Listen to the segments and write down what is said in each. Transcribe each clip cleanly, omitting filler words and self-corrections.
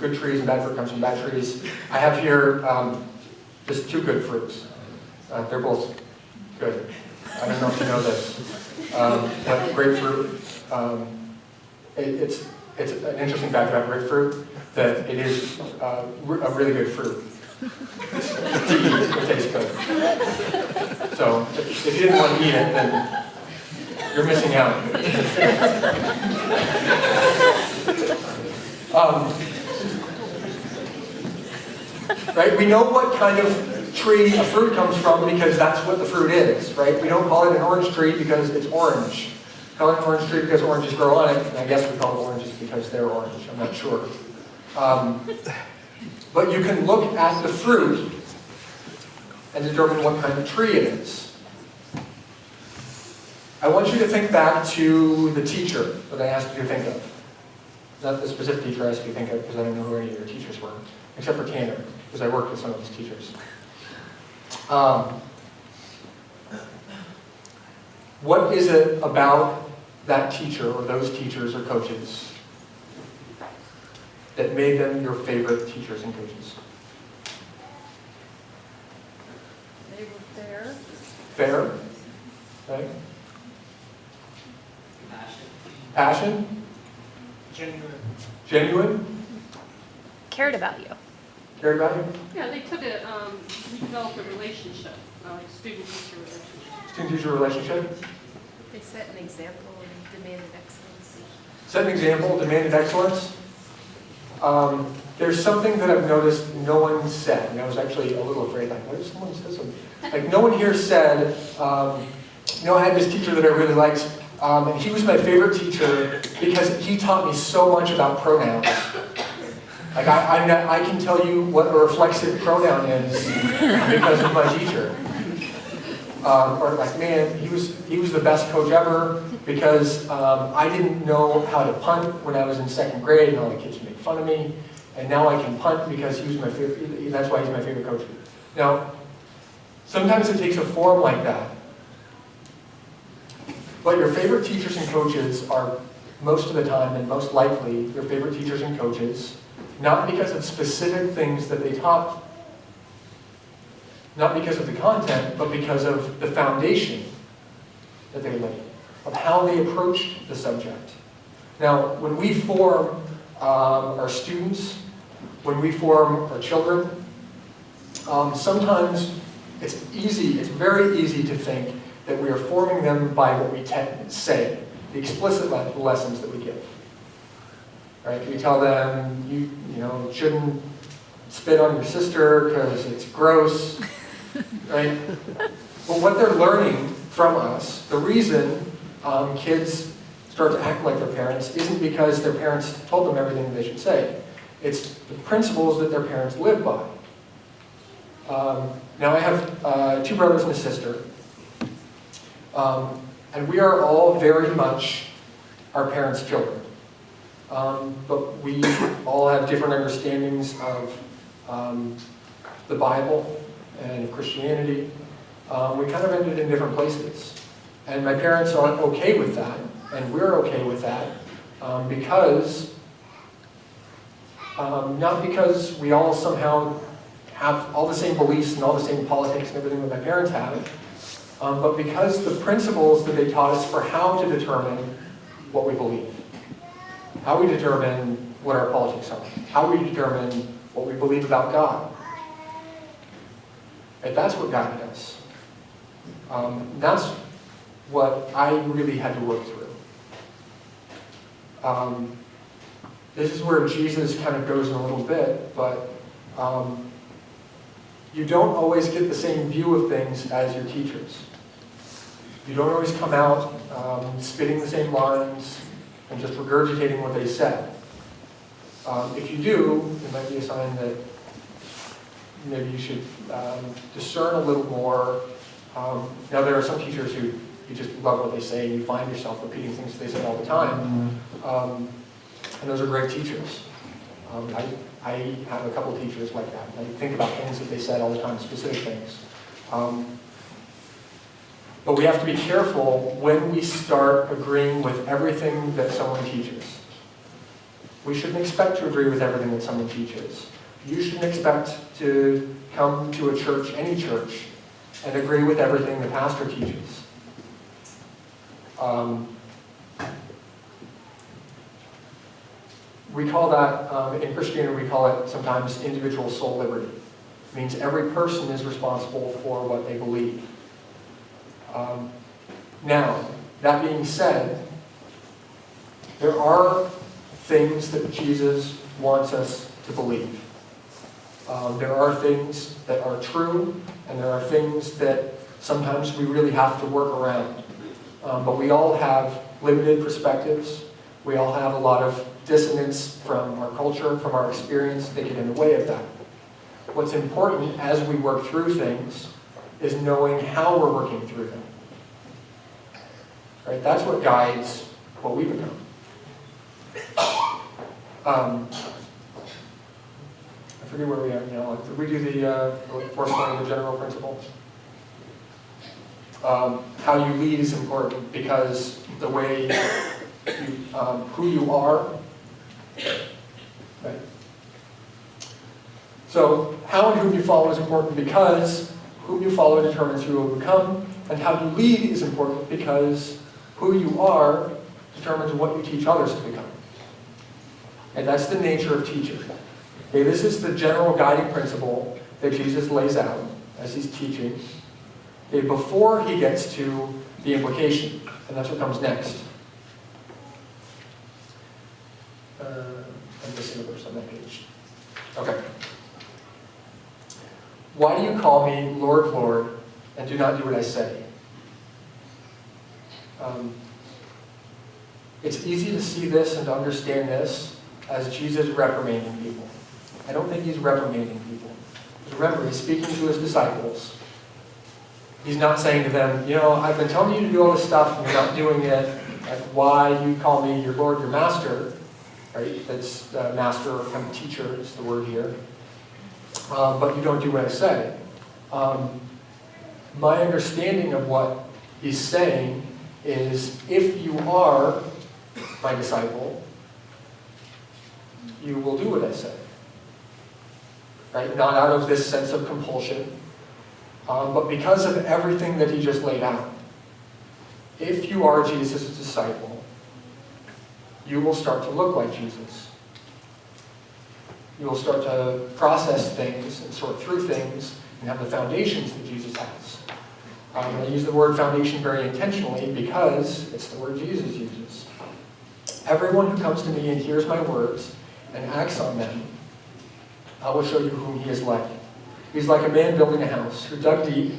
good trees and bad fruit comes from bad trees. I have here just two good fruits. They're both good. I don't know if you know this. But grapefruit, it's an interesting fact about grapefruit, that it is a really good fruit. It tastes good. So if you didn't want to eat it, then you're missing out. Right? We know what kind of tree a fruit comes from because that's what the fruit is, right? We don't call it an orange tree because it's orange. We call it an orange tree because oranges grow on it, and I guess we call it oranges because they're orange. I'm not sure. But you can look at the fruit and determine what kind of tree it is. I want you to think back to the teacher that I asked you to think of. Not the specific teacher I asked you to think of, because I don't know who any of your teachers were, except for Tanner, because I worked with some of his teachers. What is it about that teacher or those teachers or coaches that made them your favorite teachers and coaches? They were fair. Fair? Right? Passion? Genuine? Cared about you. Cared about you? Yeah, they took a, we developed a relationship, like student-teacher relationship. Student-teacher relationship? They set an example and demanded excellence. Set an example, demanded excellence. There's something that I've noticed no one said, and I was actually a little afraid, like, what if someone says something? Like, no one here said, I had this teacher that I really liked, and he was my favorite teacher because he taught me so much about pronouns. Like, I can tell you what a reflexive pronoun is because of my teacher. Or like, man, he was the best coach ever because I didn't know how to punt when I was in second grade, and all the kids would make fun of me. And now I can punt because he was my favorite. That's why he's my favorite coach. Now, sometimes it takes a form like that. But your favorite teachers and coaches are most of the time, and most likely, your favorite teachers and coaches, not because of specific things that they taught, not because of the content, but because of the foundation that they laid, of how they approached the subject. Now, when we form our students, when we form our children, sometimes it's very easy to think that we are forming them by what we say, the explicit lessons that we give. Right? We tell them, you shouldn't spit on your sister because it's gross. Right? But what they're learning from us, the reason kids start to act like their parents isn't because their parents told them everything they should say. It's the principles that their parents live by. Now I have 2 brothers and a sister. And we are all very much our parents' children. But we all have different understandings of the Bible and of Christianity. We kind of ended in different places. And my parents are okay with that, and we're okay with that, because, not because we all somehow have all the same beliefs and all the same politics and everything that my parents have, but because the principles that they taught us for how to determine what we believe, how we determine what our politics are, how we determine what we believe about God. And that's what guided us. That's what I really had to work through. This is where Jesus kind of goes in a little bit, but you don't always get the same view of things as your teachers. You don't always come out spitting the same lines and just regurgitating what they said. If you do, it might be a sign that maybe you should discern a little more. Now there are some teachers who you just love what they say and you find yourself repeating things that they said all the time. And those are great teachers. I have a couple of teachers like that. I think about things that they said all the time, specific things. But we have to be careful when we start agreeing with everything that someone teaches. We shouldn't expect to agree with everything that someone teaches. You shouldn't expect to come to a church, any church, and agree with everything the pastor teaches. We call that, in Christianity, we call it sometimes individual soul liberty. It means every person is responsible for what they believe. Now, that being said, there are things that Jesus wants us to believe. There are things that are true, and there are things that sometimes we really have to work around. But we all have limited perspectives. We all have a lot of dissonance from our culture, from our experience that get in the way of that. What's important as we work through things is knowing how we're working through them. Right? That's what guides what we become. I forget where we are now. Did we do the fourth one of the general principle? How you lead is important because the way you, who you are. Right. So how and whom you follow is important because whom you follow determines who you will become, and how you lead is important because who you are determines what you teach others to become. And that's the nature of teaching. Okay, this is the general guiding principle that Jesus lays out as he's teaching, okay, before he gets to the implication, and that's what comes next. I'm missing a verse on that page. Okay. Why do you call me Lord, Lord, and do not do what I say? It's easy to see this and to understand this as Jesus reprimanding people. I don't think he's reprimanding people. Because remember, he's speaking to his disciples. He's not saying to them, you know, I've been telling you to do all this stuff and you're not doing it. Like, why you call me your Lord, your Master? Right? That's master or kind of teacher is the word here. But you don't do what I say. My understanding of what he's saying is if you are my disciple, you will do what I say. Right? Not out of this sense of compulsion, but because of everything that he just laid out. If you are Jesus' disciple, you will start to look like Jesus. You will start to process things and sort through things and have the foundations that Jesus has. I use the word foundation very intentionally because it's the word Jesus uses. Everyone who comes to me and hears my words and acts on them, I will show you whom he is like. He's like a man building a house who dug deep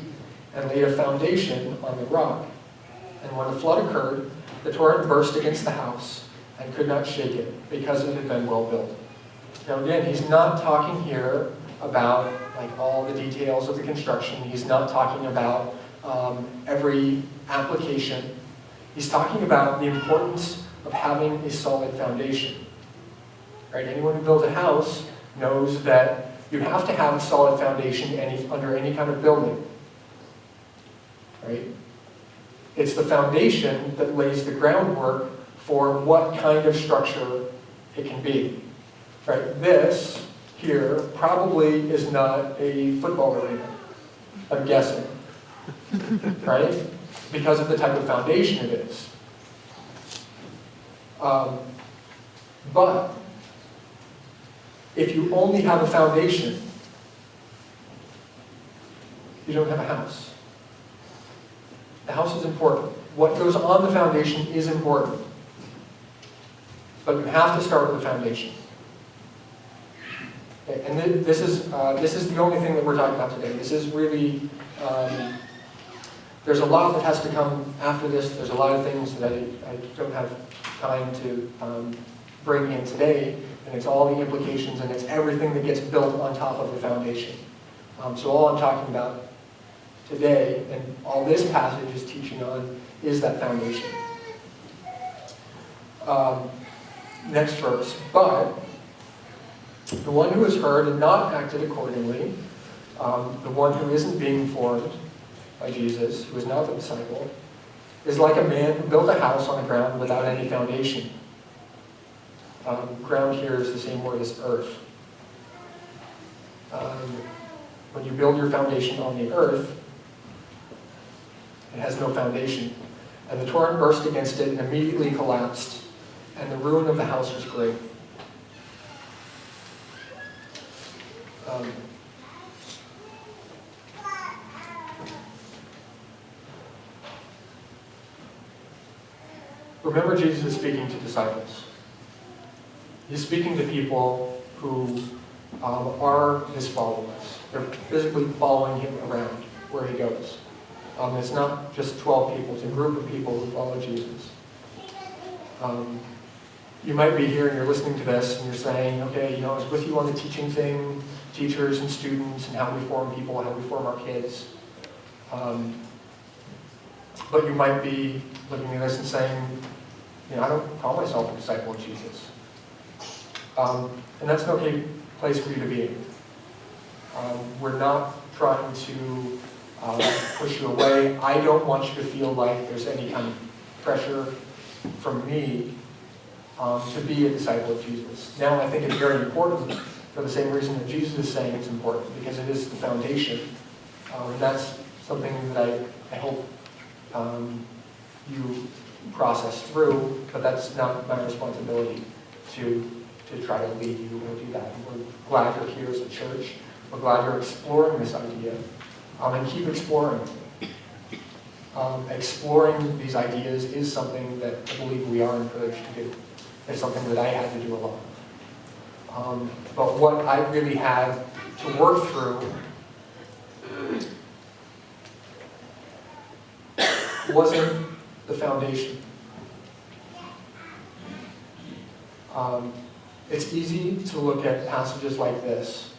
and laid a foundation on the rock. And when the flood occurred, the torrent burst against the house and could not shake it because it had been well built. Now again, he's not talking here about like all the details of the construction. He's not talking about every application. He's talking about the importance of having a solid foundation. Right? Anyone who builds a house knows that you have to have a solid foundation under any kind of building. Right? It's the foundation that lays the groundwork for what kind of structure it can be. Right? This here probably is not a football arena, I'm guessing. Right? Because of the type of foundation it is. But if you only have a foundation, you don't have a house. The house is important. What goes on the foundation is important. But you have to start with the foundation. Okay, and this is the only thing that we're talking about today. This is really, there's a lot that has to come after this. There's a lot of things that I don't have time to bring in today. And it's all the implications and it's everything that gets built on top of the foundation. So all I'm talking about today, and all this passage is teaching on, is that foundation. Next verse. But the one who has heard and not acted accordingly, the one who isn't being formed by Jesus, who is not the disciple, is like a man who built a house on the ground without any foundation. ground here is the same word as earth. When you build your foundation on the earth, it has no foundation. And the torrent burst against it and immediately collapsed, and the ruin of the house was great. Remember, Jesus is speaking to disciples. He's speaking to people who are his followers. They're physically following him around where he goes. It's not just 12 people, it's a group of people who follow Jesus. You might be here and you're listening to this and you're saying, okay, I was with you on the teaching thing, teachers and students and how we form people, how we form our kids. But you might be looking at this and saying, I don't call myself a disciple of Jesus. And that's an okay place for you to be. We're not trying to push you away. I don't want you to feel like there's any kind of pressure from me to be a disciple of Jesus. Now, I think it's very important for the same reason that Jesus is saying it's important, because it is the foundation. And that's something that I hope you process through, but that's not my responsibility to try to lead you or do that. And we're glad you're here as a church. We're glad you're exploring this idea, and keep exploring. Exploring these ideas is something that I believe we are encouraged to do. It's something that I had to do a lot of. But what I really had to work through wasn't the foundation. It's easy to look at passages like this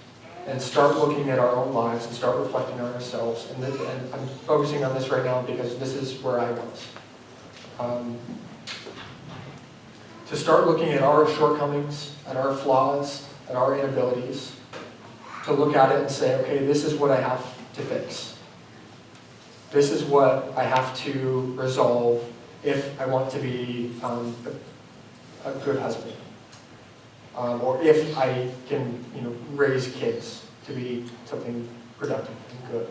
and start looking at our own lives and start reflecting on ourselves. And I'm focusing on this right now because this is where I was. To start looking at our shortcomings, at our flaws, at our inabilities, to look at it and say, okay, this is what I have to fix. This is what I have to resolve if I want to be a good husband. Or if I can, raise kids to be something productive and good.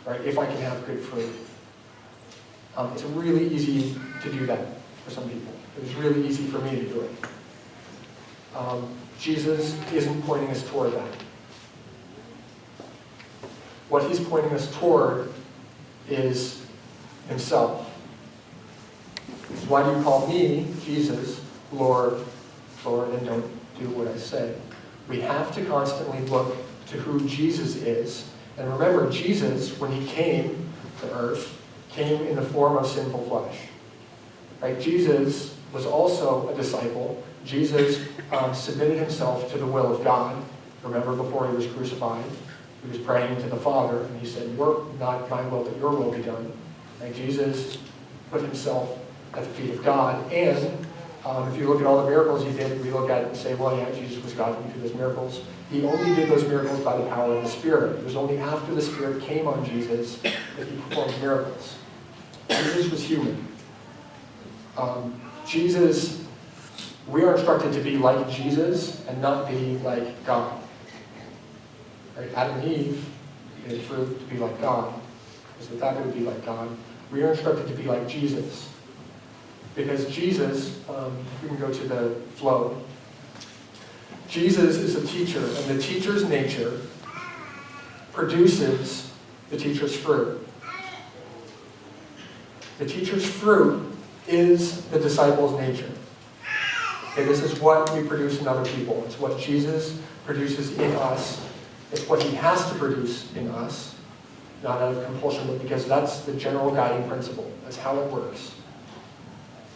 Right? If I can have good fruit. It's really easy to do that for some people. It was really easy for me to do it. Jesus isn't pointing us toward that. What he's pointing us toward is himself. Why do you call me, Jesus, Lord, Lord, and don't do what I say? We have to constantly look to who Jesus is. And remember, Jesus, when he came to earth, came in the form of sinful flesh. Right? Jesus was also a disciple. Jesus submitted himself to the will of God. Remember, before he was crucified, he was praying to the Father, and he said, not my will, but your will be done. Right? Jesus put himself at the feet of God. And if you look at all the miracles he did, we look at it and say, well, yeah, Jesus was God who did those miracles. He only did those miracles by the power of the Spirit. It was only after the Spirit came on Jesus that he performed miracles. Jesus was human. We are instructed to be like Jesus and not be like God. Right? Adam and Eve ate fruit to be like God, because they thought they would be like God. We are instructed to be like Jesus. Because Jesus, we can go to the flow. Jesus is a teacher, and the teacher's nature produces the teacher's fruit. The teacher's fruit is the disciple's nature. Okay, this is what we produce in other people. It's what Jesus produces in us. It's what he has to produce in us, not out of compulsion, but because that's the general guiding principle. That's how it works.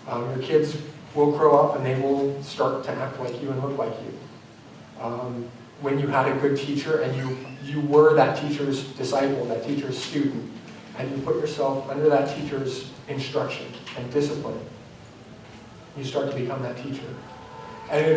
Your kids will grow up and they will start to act like you and look like you. When you had a good teacher and you were that teacher's disciple, that teacher's student, and you put yourself under that teacher's instruction and discipline, you start to become that teacher. And it is